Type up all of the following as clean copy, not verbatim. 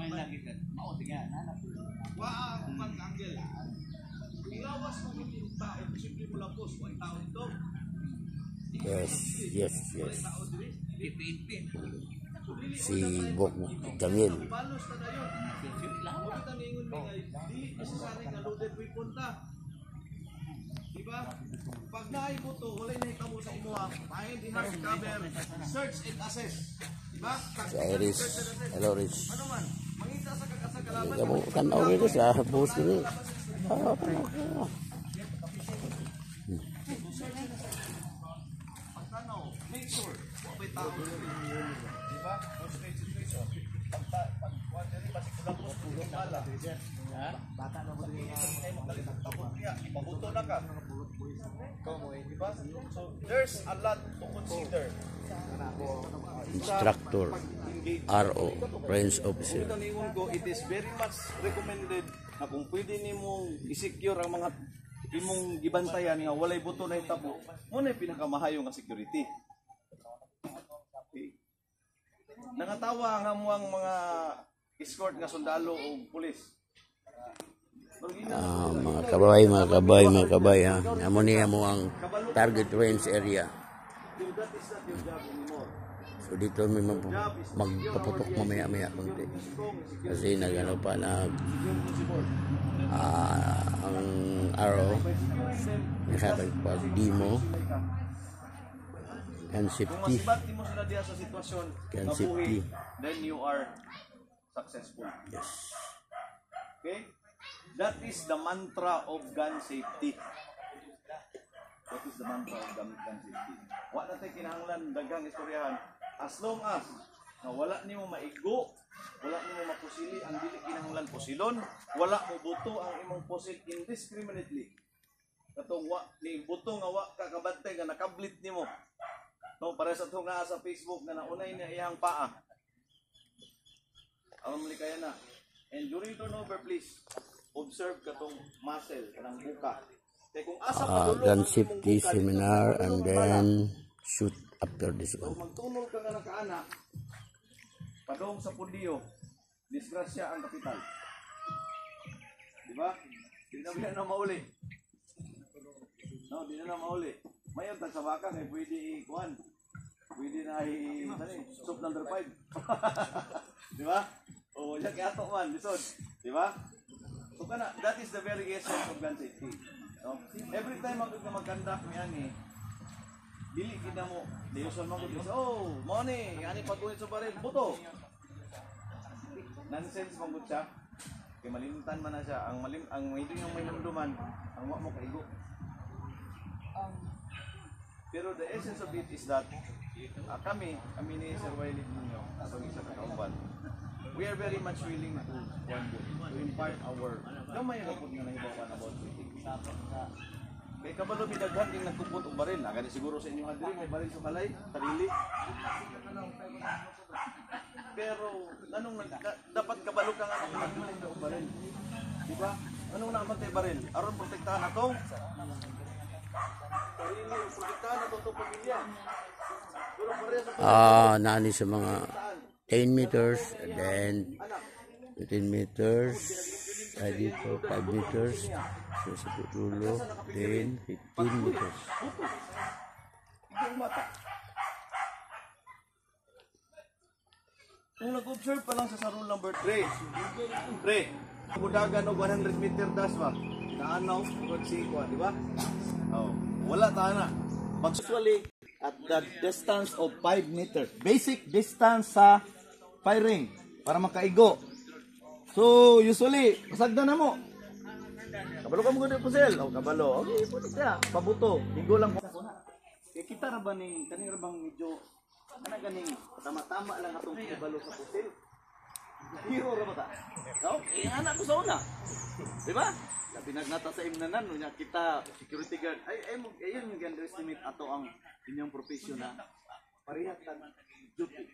may lagi ka. Mao sige na. Wa ang pag-angle. Ilawas mo yung tao, simple mo lang post, ang tao dito. Yes. Pipin. Si Bok Jamil. Balos na na yun. Bakit ang ingon mo ngay, di necessary na loaded weapon ta. Diba? Pag naaybo to, wala na hitabo sa imo ha. Find the hard cover, search and assess. Diba? Si Iris. Hello, Rich. Ano man, mangita sa kalaban. Kamu tanaw rin sa bus ko rin. Pagtanaw, make sure, wapay tao. Diba? No space situation. Pag-wandering, masikulang po, pulong bala. Bata na mo din yung ipabuto na ka. Diba? So, there's a lot to consider. Instructor, RO, Range Officer. It is very much recommended na kung pwede nimong i-secure ang mga imong gibantayan nga walay buto na hitabo, muna yung pinakamahayo nga security. Okay. Nangatawa nga mo ang mga escort nga sundalo o pulis. Mga kabay ha. Amo niya mo ang target range area. So dito may magpaputok mamaya konti. Kasi nagano pa ang RO nakapag-demo and safety. Can safety. Then you are successful. Yes. Okay? That is the mantra of gun safety. That is the mantra of gun safety. Wa na tayo kinahanglan daghang istoryahan. As long as wala nimo maigo, wala nimo mapusili ang dili kinahanglan pusilon, wala mo buto ang imong pusil indiscriminately. Katong wa ni buto nga wa ka kabantay nga nakablit nimo. No, para sa tunga sa Facebook na naunay niya iyang paa. Aron mali kaya na. And during turnover, please observe katong muscle kanang buka. Kay kung asa padulo gun safety seminar and then shoot after this one. Kung magtunol ka nga nakaana, padong sa pundiyo, disgrasya ang kapital. Diba? Di na mauli. No, di na mauli. Mayon tag sa baka kay pwede ikuan. Pwede na soup number 5. Diba? O ya kaya to man lisod. Diba? So kana, that is the very essence of gun safety. No? Every time mag-conduct niyan dili kita mo, diuson mo ko mo ni, ani pagkunit sa baril, buto. Nonsense mong siya. Kay malimtan man na siya, ang hindi yung may namduman, ang wa mo kaigo. Pero the essence of it is that kami ni Sir Wiley ninyo, atong isa ka kauban, we are very much willing to impart our gamay na pud nga nahibawan about safety. Kay kabalo bidaghan ding nagkupot og baril, agad siguro sa inyong diri may baril sa balay, sarili. Pero anong dapat kabalo ka nga nagkupot og baril. Di ba? Anong namatay baril? Aron protektahan atong sarili, protektahan atong pamilya. Nani sa mga 10 meters and then 15 meters dito 5 meters so sa dulo then 15 meters. Kung nag-observe pa lang sa rule number 3 budagan o 100 meter das ba? Naanaw, di ba? Oh, wala tayo na. Usually at the distance of 5 meters. Basic distance sa firing para makaigo. So, usually, pasagdan na mo. Kabalo ka mo gano'n po sel. O, kabalo. Okay, puto siya. Pabuto. Higo lang po. Kaya kita ra ba ning, kanina bang medyo, kana ganing, tama-tama lang atong kabalo sa pusil. Hero ra ba ta? Okay, anak ko sa una. Diba? Sabi nagnata sa imnanan, niya kita, security guard. Ayun yung underestimate ato ang inyong profession na parihatan duty.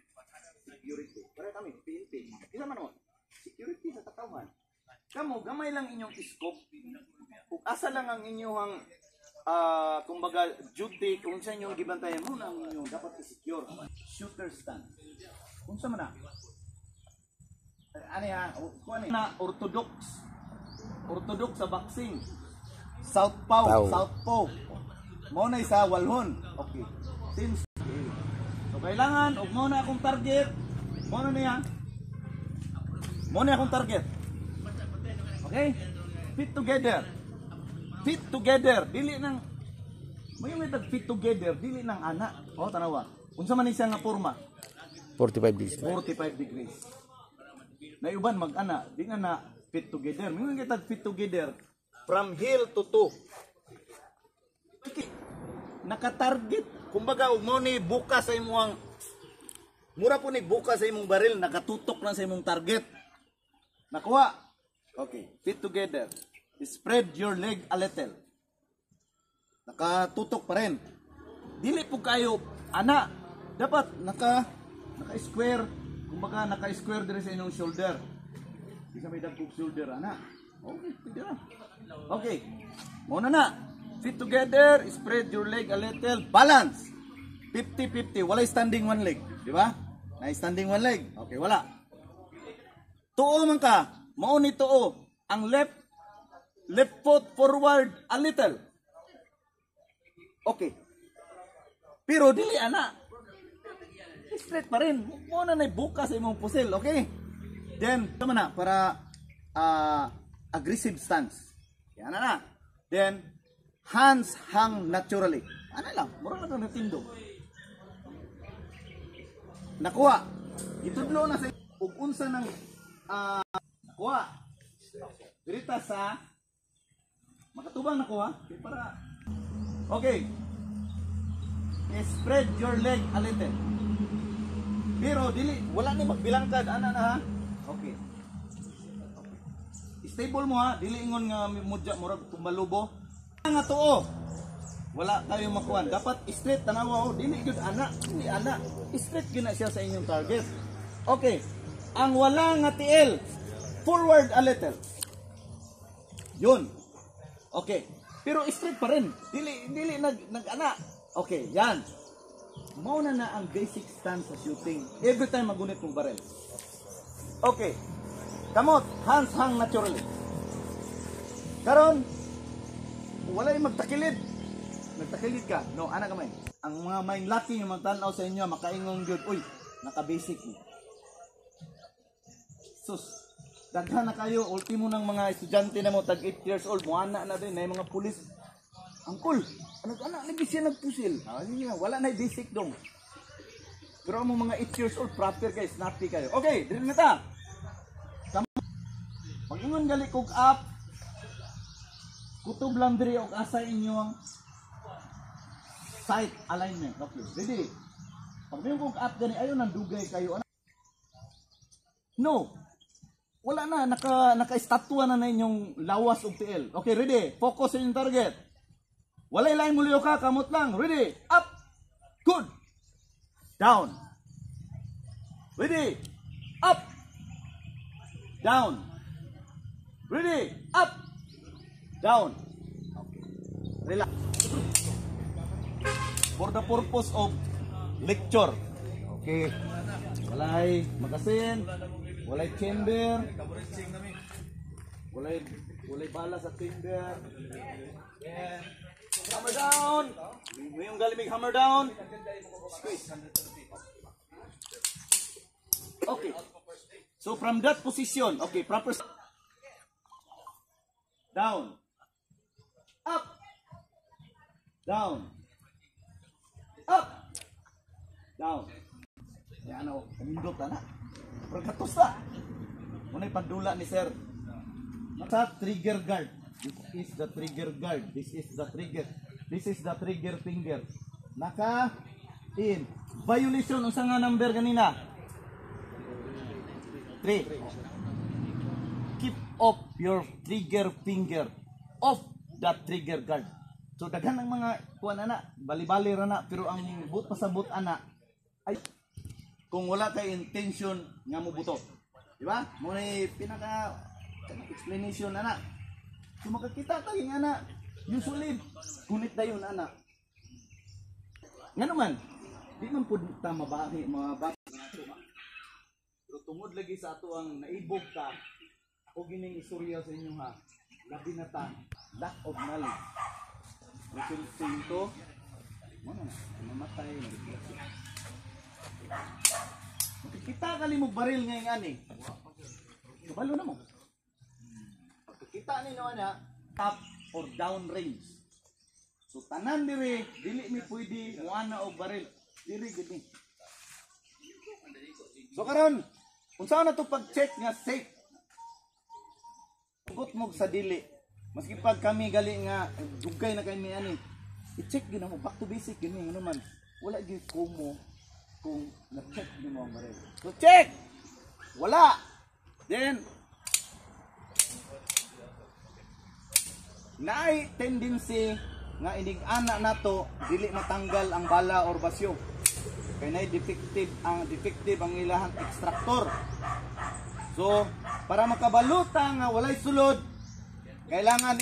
Security. Para kami, PNP. Isa man mo. Security sa katawan. Kamo, gamay lang inyong scope. Kung asa lang ang inyong kumbaga duty, kung sa inyong gibantayan mo na ang inyong dapat i-secure. Shooter stand. Kung sa man na. Ano yan? Kuan na orthodox. Orthodox sa boxing. Southpaw, Pau. southpaw. Mo na isa walhon. Okay. Since so kailangan og mo na akong target. Mo na niya. Mo na akong target. Okay? Fit together. Fit together. Dili nang may fit together, dili nang ana. Oh, tanawa. Unsa man siya nga porma? 45 degrees. 45 degrees. Na uban mag-ana, di na fit together. Mingon kita fit together from heel to toe. Naka-target. Kumbaga, ug mo ni buka sa imong mura po ni buka sa imong baril, nakatutok na sa imong target. Nakuha. Okay, fit together. Spread your leg a little. Nakatutok pa rin. Dili po kayo ana. Dapat naka-square. Kumbaga naka-square din sa inyong shoulder. Di ka may dagkog shoulder ana. Okay, pwede na. Okay. Muna na. Fit together, spread your leg a little. Balance. 50-50. Walay standing one leg, di ba? Na standing one leg. Okay, wala. Tuo man ka. Mao ni tuo. Ang left foot forward a little. Okay. Pero dili ana. Straight pa rin. Muna na buka sa imong pusil, okay? Then, tama na para aggressive stance. Yan na. Then hands hang naturally. Ano lang, mura lang natindog. Nakuha. Itudlo na sa ug unsa ng nakuha. Dirita sa makatubang nakuha para okay. Spread your leg a little. Pero dili wala ni magbilangkad ana na ha. Okay. Stable mo ha, dili ingon nga mudya murag tumbalubo. Nga tuo. Wala kayo makuan. Dapat straight tanawa oh, dili gyud ana, dili ana. Straight gyud na siya sa inyong target. Okay. Ang wala nga tiil, forward a little. Yun. Okay. Pero straight pa rin. Dili nag-ana. Okay, yan. Mauna na ang basic stance sa shooting. Every time magunit mong barrel. Okay. Kamot, hands hang naturally. Karon, walay magtakilid. Nagtakilid ka. No, ana kamay. Ang mga main laki yung magtanaw sa inyo, makaingong gyud. Uy, naka-basic ni. Sus, daghan na kayo. Ultimo ng mga estudyante na mo, tag 8 years old. Muana na din, na yung mga pulis. Angkol, anak lagi siya nagpusil. Wala na basic dong. Pero mo mga 8 years old, proper kayo, snappy kayo. Okay, dito na ta. Pag-ingon gali kog up, kutob lang diri og asa inyong sight alignment. Okay, ready? Pag may kog up gani, ayaw nang dugay kayo. No. Wala na, naka-estatwa na inyong lawas og TL. Okay, ready? Focus sa inyong target. Walay lain muliyo ka, kamot lang. Ready? Up. Good. Down. Ready? Up. Down. Ready? Up. Down. Okay. Relax. For the purpose of lecture. Okay. Walay magasin. Walay chamber. Walay bala sa chamber. Yeah. Hammer down. Mayong galimig hammer down. Squeeze. Okay. So from that position, okay, proper down. Up. Down. Up. Down. Yan o, kamindot na. Pagkatos na. Muna'y pandula ni sir. Sa trigger guard. This is the trigger guard. This is the trigger. This is the trigger finger. Naka in. Violation unsa nga number kanina? 3. Keep off your trigger finger off that trigger guard. So daghan ng mga kuan ana, bali-bali ra na pero ang but pasabot ana ay kung wala kay intention nga mo buto. Di ba? Mo ni pinaka explanation ana. So makakita tayo nga na, usually, kunit na yun, anak. Nga naman, di man po ta mabahi, Pero tungod lagi sa ato ang naibog ta, o gining istorya sa inyo ha, labi na ta, lack of knowledge. Resulta ito, mamatay, makikita kali mo baril ngayon ani. Kabalo na mo. Pagkikita ni naman na, top or down range. So tanan dire, dili mi pwede muana og baril. Diri gid. So karon, unsa na to pag-check nga safe? Tugot mo sa dili. Maski pag kami gali nga dugay na kami ani. I-check gyud mo back to basic gyud ano man. Wala gyud kumo kung na-check ni mo ang baril. So check. Wala. Then naay tendency nga inig-ana nato dili matanggal ang bala or basyo. Kay nay defective ang ilahang extractor. So, para makabaluta nga walay sulod, kailangan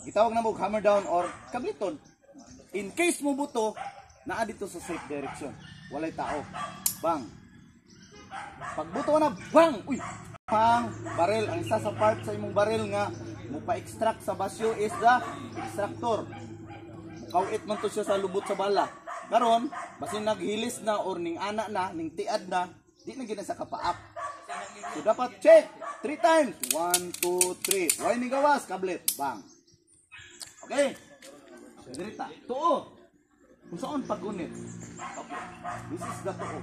gitawag na mo hammer down or kabliton. In case mo buto, naa dito sa safe direction. Walay tao. Bang. Pagbuto na, bang! Uy! Bang! Barrel. Ang isa sa part sa imong barrel nga mupa-extract sa basyo is the extractor. Mukawit man to siya sa lubot sa bala. Karon, basin naghilis na or ning ana na, ning tiad na, di na gina sa kapaap. So dapat check 3 times. 1, 2, 3. Why ni gawas? Kablet. Bang. Okay. Dirita. Tuo. Kung saan paggunit. Okay. This is the tuo.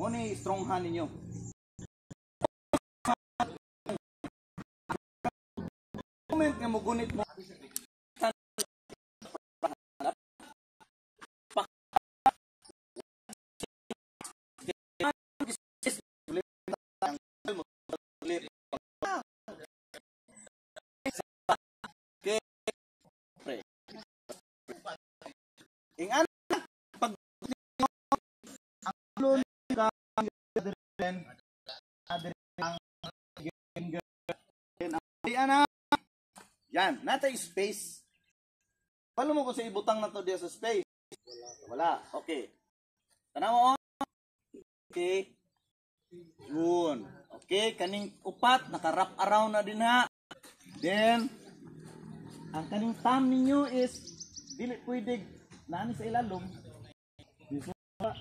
Mo ni strong hand ninyo. Moment nga mo gunit mo. Ing ana pag ang lon ka den ana yan natay space. Palo mo ko sa ibutang na to diya sa space. Wala. Okay. Tanaw mo. Okay. Yun. Okay, kaning upat naka-wrap around na din ha. Then ang kaning thumb ninyo is dili pwede nani sa ilalom. Dito ba?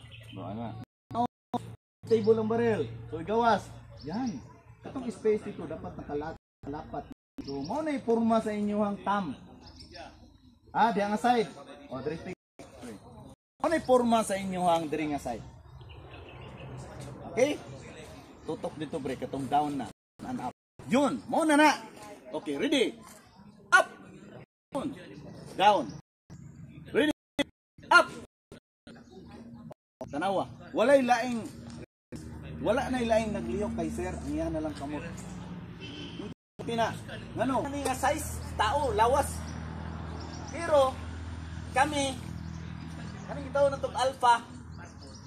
Stable ang barrel. So igawas. Yan. Katong space dito dapat nakalapat. So mo na iporma sa inyong thumb. Di nga side. O diri mo na iporma sa inyong diri nga side. Okay? Tutok dito break katong down na and up. Yun, mo na. Okay, ready? Up. Down. Ready? Up. Tanawa. Wala na ilaing nagliyok kay sir. Niya na lang kamot. Tina, ngano? Kani nga size tao lawas. Pero kami gitaw na tong alpha.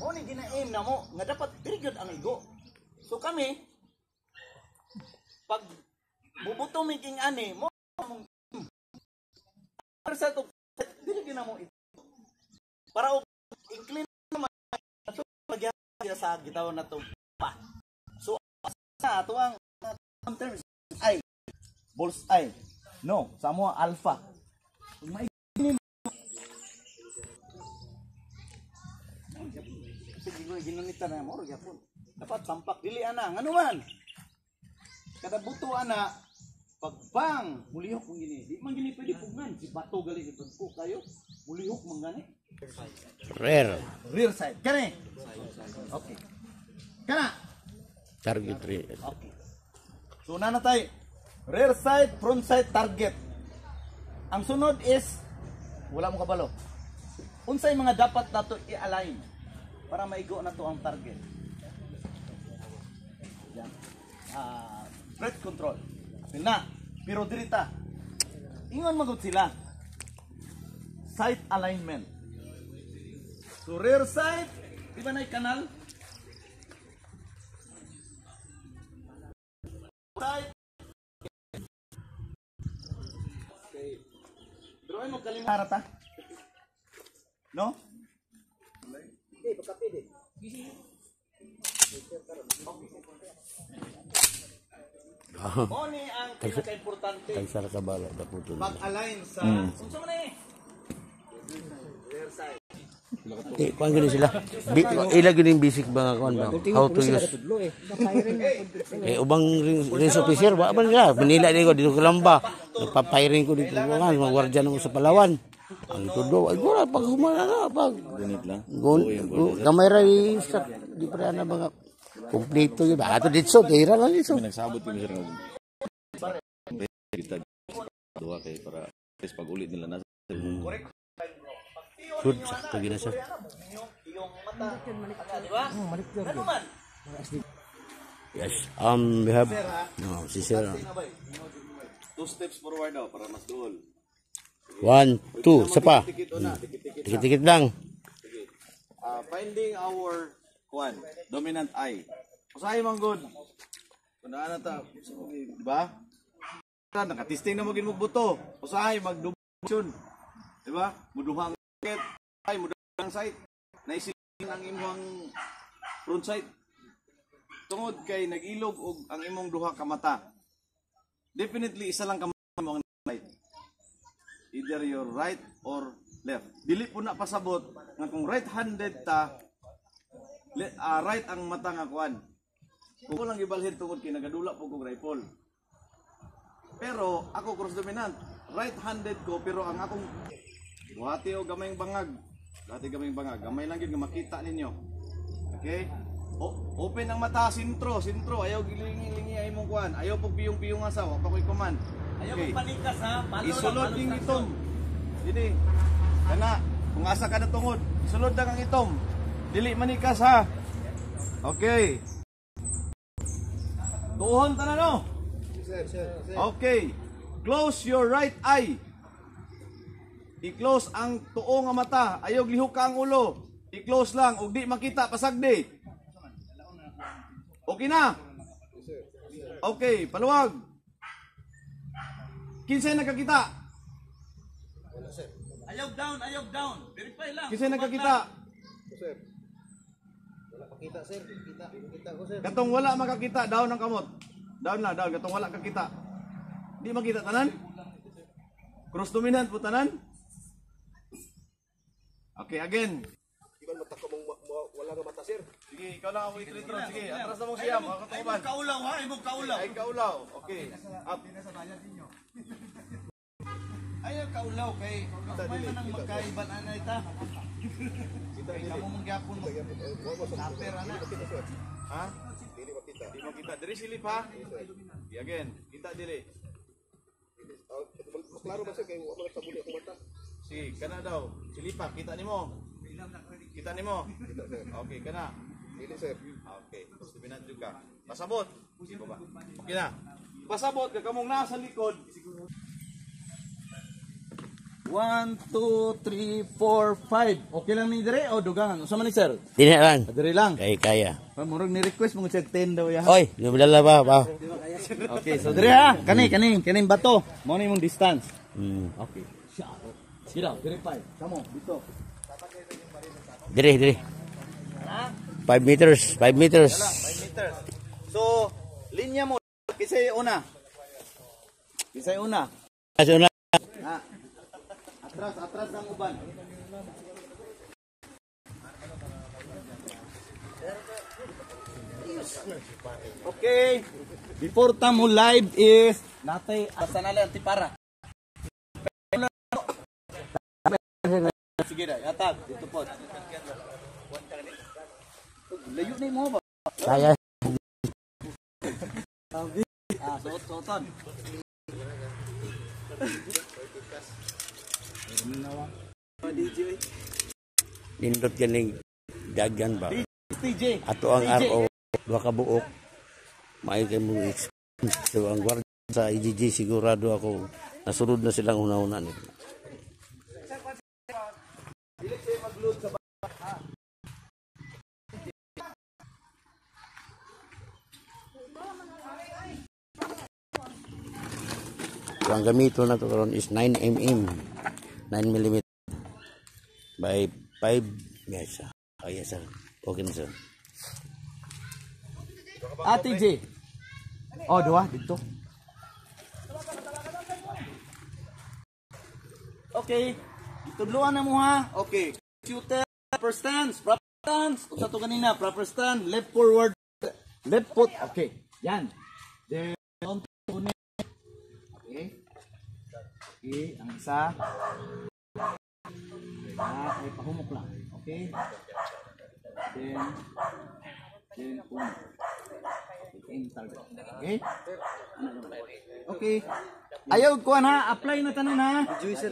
Mo ni gina-aim na mo nga dapat triggered ang igo. So kami pag bubuto making ani mo para sa to dili gina mo ito. Para incline naman so pagya sa gitaw na to pa. So sa ato ang terms ay balls ay no sa mo alpha. May ginunita na mo gyapon. Dapat sampak dili ana ngano man. Kada buto ana pagbang mulihok kung gini. Di man gini pwede pugngan si bato gali ni ko kayo. Mulihok man gani. Rear side. Kani. Okay. Kana. Target rear. Okay. So nanatay rear side, front side, target. Ang sunod is wala mo kabalo. Unsay mga dapat nato i-align para maigo na to ang target. Yan. Breath control. Na, pero dirita. Ingon magud sila. Side alignment. So rear side, di ba na kanal? Side. Okay. Pero ay mo kalimharata. No? Hindi, pagkapide. Mo ni ang pinaka-importante. Tagsara ka bala da puto. Mag-align sa unsa man eh. Kuan gini sila. Ila gini basic ba kuan ba? How to use. Ubang rin officer ba ba nila? Manila ni ko dito kalamba. Nagpa-firing ko dito kuan, magwardya namo sa Palawan. Ang tudo ay gura pag humana na pag Gunit lang. gamay ra sa di pa na mga kompleto yun. Ato dito tira lang dito. Nagsabot kami sir nga. Kita dua kay para pag ulit nila na. Good sakto gina sir. Yung mata, di ba? Ano man? Yes. We have no, si sir. 2 steps forward daw para mas duol. 1, 2, isa pa. Dikit-dikit lang. Finding our dominant eye. Usahay man good. Kunaan na ta, di ba? Nakatisting na mo gin mo buto. Usahay magdubsyon. Di ba? Muduhang ay muduhang sight. Naisingin ang imong front sight. Tungod kay nag-ilog og ang imong duha ka mata. Definitely isa lang ka mo ang right. Either your right or left. Dili po na pasabot nga kung right-handed ta, right ang mata nga kuan. Kung ko lang ibalhin tungod kay nagadula po kong rifle. Pero ako cross dominant, right-handed ko pero ang akong buhati o gamayng bangag. Dati gamayng bangag, gamay lang gyud nga makita ninyo. Okay? Open ang mata, sintro, ayaw gilingi-lingi ay mong kuan, ayaw pog piyong-piyong asa, wa pa koy kuman. Ayaw mo panikas ha. Isulod yung itom. Dili. Kana, kung asa ka na tungod, isulod lang ang itom. Dili manikas ha. Okay. Tuon ta na no. Okay. Close your right eye. I-close ang tuo nga mata. Ayaw lihok ka ang ulo. I-close lang ug di makita pasagdi. Okay na. Okay, paluwag. Kinsay nakakita? Ayaw down. Verify lang. Kinsay nakakita? Sir. Wala makita, sir. Kita ko, sir. Katong wala makakita, down ang kamot. Down na, down. Katong wala kakita. Di makita tanan? Cross dominant po tanan? Okay, again. Iban mata ko mong wala nga mata, sir. Sige, ikaw lang ako itritro. Sige, atras na mong siya. Makatuban. Kaulaw ha, imong kaulaw. Ay, kaulaw. Okay. Up. Ayaw kaulaw kay may man ang magkaiban ana ita. Kay kamo mong gyapon mo. Saper ana. Ha? Dili makita. Di mo kita. Diri silip ha? Sige, again. Kita diri. Mas klaro ba, sir, kay wala sa buli akong mata. Sige, kana daw. Silipa, kita nimo. Kita nimo. Kita, sir. Okay, kana. Dili, sir. Okay, gusto binat juga. Pasabot. Sige ba? Okay na. Pasabot ka kamong nasa likod. 1 2 3 4 5. Okay lang ni dire o dugangan. Unsa man ni sir? Dili na lang. Dire lang. Kaya. Murag ni request mo check 10 daw ya. Oy, nabulala ba? Okay, so dire ha. Kaning bato. Mo ni mong distance. Okay. Sige daw, verify. Kamo dito. Dire. 5 meters. 5 meters. So, linya mo kisay una. Kaso na. Ha. Atras ng uban. Okay. Before tamo live is natay basta na lang tipara. Sige na, yatag dito po. Layo na mo ba? Kaya. Suot-suotan. Nindot ganing dagan ba? TJ. Ato ang RO duha ka buok. May kay mo experience so ang guard sa IGG sigurado ako nasunod na silang una-una nila. So, ang gamito na to karon is 9mm 9mm by 5 yes. Oh yes sir. Okay na sir. Ate J. Oh, dua dito. Okay. Itudluan na mo ha. Okay. Shooter, proper stance. Proper stance. Kung sa ito kanina, proper stand. Left forward. Left foot. Okay. Yan. Then, on to net. Okay. Okay. Ang isa. Ay, pahumok lang. Okay. Then, umok. Aim target. Okay? Okay. Ayaw ko na, apply na tanan ha. Isa,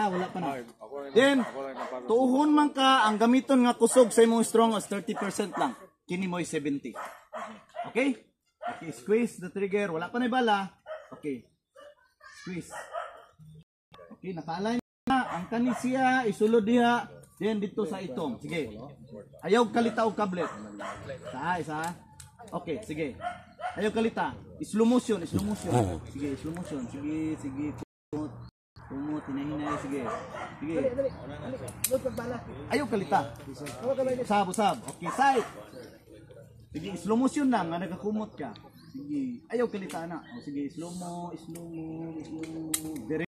wala pa na. Then, tuhon man ka, ang gamiton nga kusog sa imong strong as 30% lang. Kini mo'y 70. Okay? Okay, squeeze the trigger. Wala pa na bala. Okay. Squeeze. Okay, naka-align na. Ang kani siya, isulod diha. Then, dito sa itong. Sige. Ayaw kalita o kablet. Isa. Okay, sige. Ayaw kalita. Slow motion. Sige, slow motion. Sige. Kumot, hinahinay. Sige. Ayaw kalita. Usab. Okay, side. Sige, slow motion lang. Nga nagakumot ka. Sige. Ayaw kalita na. O, sige, slow mo. Very.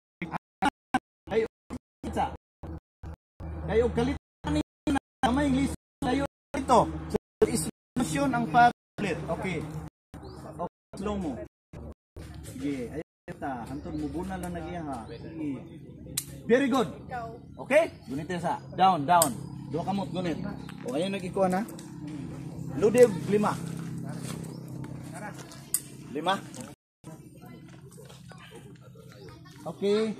Ayaw kalita. Ayaw kalita na. May English. Ayaw ito. So, slow motion ang pag-ulit. Okay. Slow mo. Sige, ayaw kita. Hantod mo buna lang nagya ha. Sige. Very good. Okay? Gunit sa. Down. Dua kamot, gunit. O, ayaw nag-ikuha na. Ludig, 5. 5. Okay.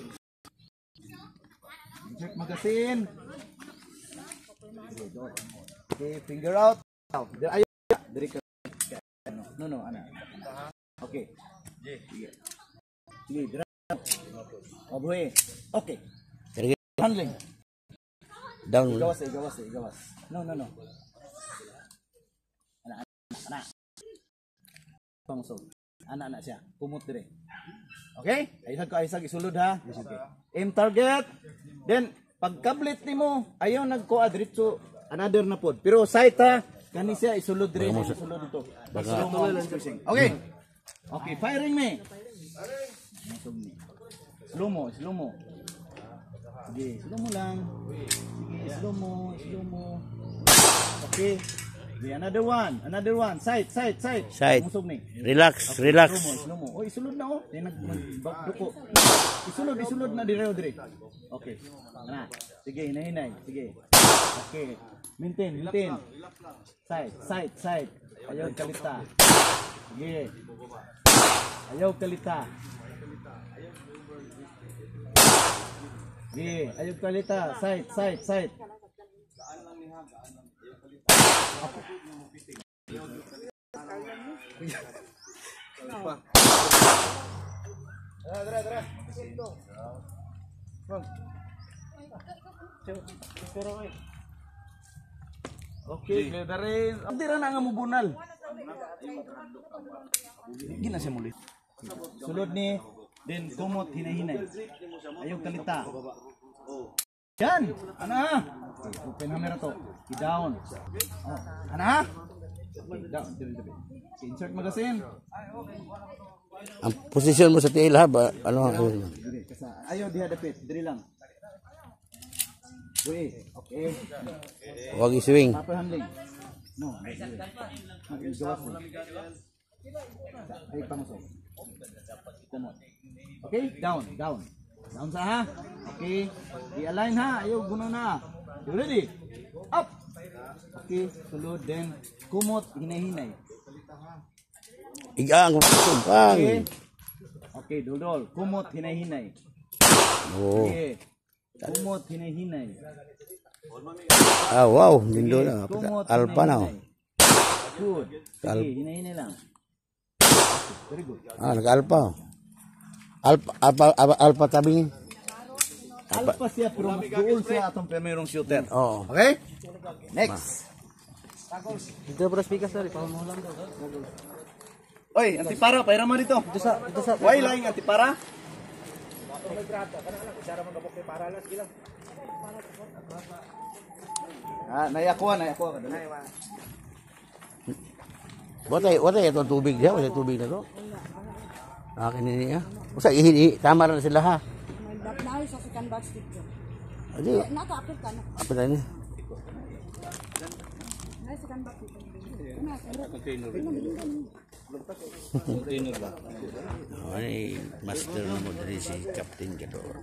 Check magazine. Okay, finger out. Ayaw. Dari ka. No, ana. Okay. Sige, drop. Oboe. Okay. Handling. Down. Igawas. No. Ana. Pangsog. Ana siya. Kumot dire. Okay? Ayusag isulod ha. Okay. Aim target. Then pag kablit nimo, ayaw nagkuha diretso another na pod. Pero sight ha. Kani siya isulod dire, isulod dito. Okay. Okay, firing me. Slow mo. Sige, slow mo lang. Sige, slow mo. Okay. Okay, another one. Sight. Musog ni. Relax. Slow mo. Oh, isulod na oh. Then nagduko. Isulod na dire. Okay. Ana. Sige, hinahinay. Sige. Okay. Maintain. Sight. Ayaw kalita. Sige. Ayaw kalita. Sige. Ayaw kalita. Sight. Okay, clear the rain. Hindi na nga mubunal. Hindi na siya muli. Sulod ni, then kumot, hinahinay. Ayaw kalita. Yan! Ana! Open camera to. I-down. Ana! Okay, down. Insert magazine. Ang posisyon mo sa tiil ha ba? Ano? Ayaw dihadapit. Diri lang. Okay. Wag i-swing. Proper handling. No. Mag-exhaust. Ay, pamusok. Okay, down. Down sa ha. Okay. I-align ha. Ayaw, guno na. You ready? Up. Okay, sulod. Then, kumot, hinay-hinay. Igang. Okay. Okay, dol. Kumot, hinay-hinay. Oh. Okay. Kumot, hinay-hinay. Ah, wow. Lindo na. Kumot, Alpa na. hinay-hinay. Good. Sige, hinay-hinay lang. Very good. Ah, nag-alpa. Alpa tabing. Alpa siya, pero mas doon siya atong primerong shooter. Oo. Okay? Next. Dito para speaker sir, ipamo lang daw. Oy, antipara, paira mo dito. Dito sa Why lying antipara? Ah, nayakuha ka. Watay ito tubig diha, watay tubig na to. Akin niya. Usa ihi, tama ra na sila ha. Dapnahay sa second box dito. Adi, Naka-apit ka na. apa tani? Nay second box dito. Ay, master mo diri si Captain Gador.